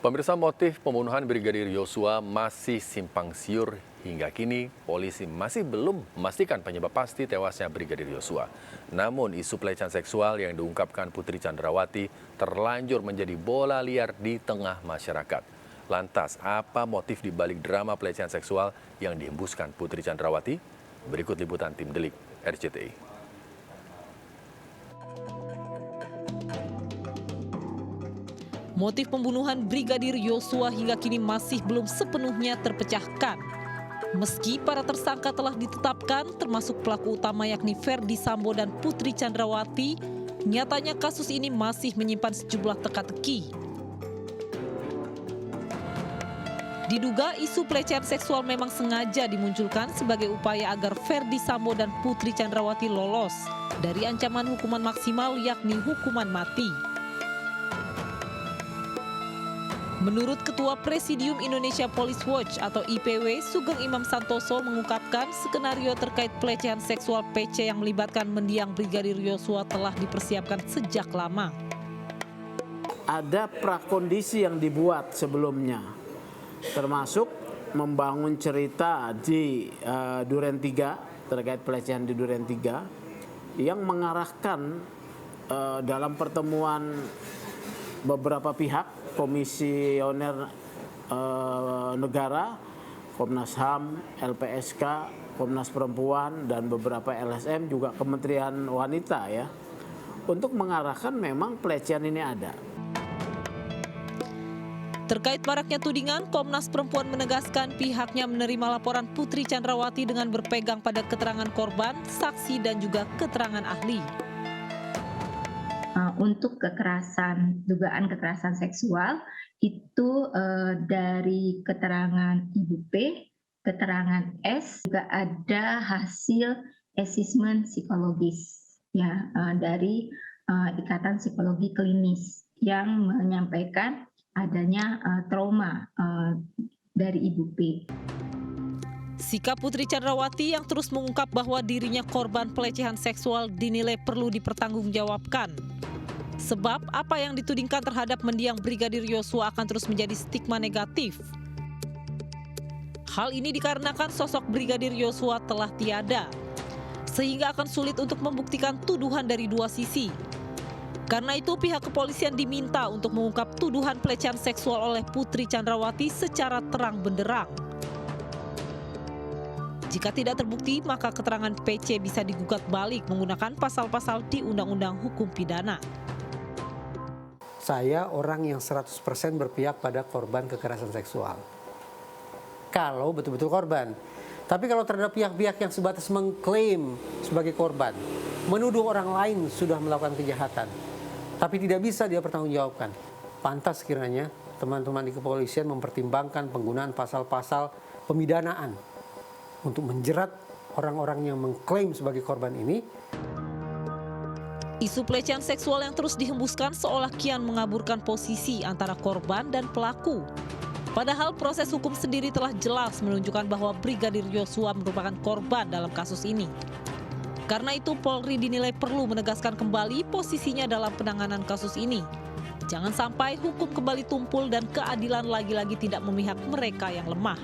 Pemirsa, motif pembunuhan Brigadir Yosua masih simpang siur. Hingga kini, polisi masih belum memastikan penyebab pasti tewasnya Brigadir Yosua. Namun, isu pelecehan seksual yang diungkapkan Putri Chandrawati terlanjur menjadi bola liar di tengah masyarakat. Lantas, apa motif di balik drama pelecehan seksual yang dihembuskan Putri Chandrawati? Berikut liputan tim Delik RCTI. Motif pembunuhan Brigadir Yosua hingga kini masih belum sepenuhnya terpecahkan. Meski para tersangka telah ditetapkan, termasuk pelaku utama yakni Ferdy Sambo dan Putri Chandrawati, nyatanya kasus ini masih menyimpan sejumlah teka-teki. Diduga isu pelecehan seksual memang sengaja dimunculkan sebagai upaya agar Ferdy Sambo dan Putri Chandrawati lolos dari ancaman hukuman maksimal yakni hukuman mati. Menurut Ketua Presidium Indonesia Police Watch atau IPW, Sugeng Imam Santoso mengungkapkan skenario terkait pelecehan seksual PC yang melibatkan mendiang Brigadir Yosua telah dipersiapkan sejak lama. Ada prakondisi yang dibuat sebelumnya, termasuk membangun cerita di Duren 3 terkait pelecehan di Duren 3 yang mengarahkan dalam pertemuan beberapa pihak, Komisioner Negara, Komnas HAM, LPSK, Komnas Perempuan, dan beberapa LSM, juga Kementerian Wanita ya, untuk mengarahkan memang pelecehan ini ada. Terkait maraknya tudingan, Komnas Perempuan menegaskan pihaknya menerima laporan Putri Chandrawati dengan berpegang pada keterangan korban, saksi, dan juga keterangan ahli. Untuk dugaan kekerasan seksual itu dari keterangan Ibu P, keterangan S, juga ada hasil asesmen psikologis ya dari Ikatan Psikologi Klinis yang menyampaikan adanya trauma dari Ibu P. Sikap Putri Chandrawati yang terus mengungkap bahwa dirinya korban pelecehan seksual dinilai perlu dipertanggungjawabkan. Sebab apa yang ditudingkan terhadap mendiang Brigadir Yosua akan terus menjadi stigma negatif. Hal ini dikarenakan sosok Brigadir Yosua telah tiada, sehingga akan sulit untuk membuktikan tuduhan dari dua sisi. Karena itu pihak kepolisian diminta untuk mengungkap tuduhan pelecehan seksual oleh Putri Chandrawati secara terang benderang. Jika tidak terbukti, maka keterangan PC bisa digugat balik menggunakan pasal-pasal di Undang-Undang Hukum Pidana. Saya orang yang 100% berpihak pada korban kekerasan seksual. Kalau betul-betul korban. Tapi kalau terhadap pihak-pihak yang sebatas mengklaim sebagai korban, menuduh orang lain sudah melakukan kejahatan, tapi tidak bisa dia pertanggungjawabkan. Pantas kiranya teman-teman di kepolisian mempertimbangkan penggunaan pasal-pasal pemidanaan untuk menjerat orang-orang yang mengklaim sebagai korban ini. Isu pelecehan seksual yang terus dihembuskan seolah kian mengaburkan posisi antara korban dan pelaku. Padahal proses hukum sendiri telah jelas menunjukkan bahwa Brigadir Yosua merupakan korban dalam kasus ini. Karena itu Polri dinilai perlu menegaskan kembali posisinya dalam penanganan kasus ini. Jangan sampai hukum kembali tumpul dan keadilan lagi-lagi tidak memihak mereka yang lemah.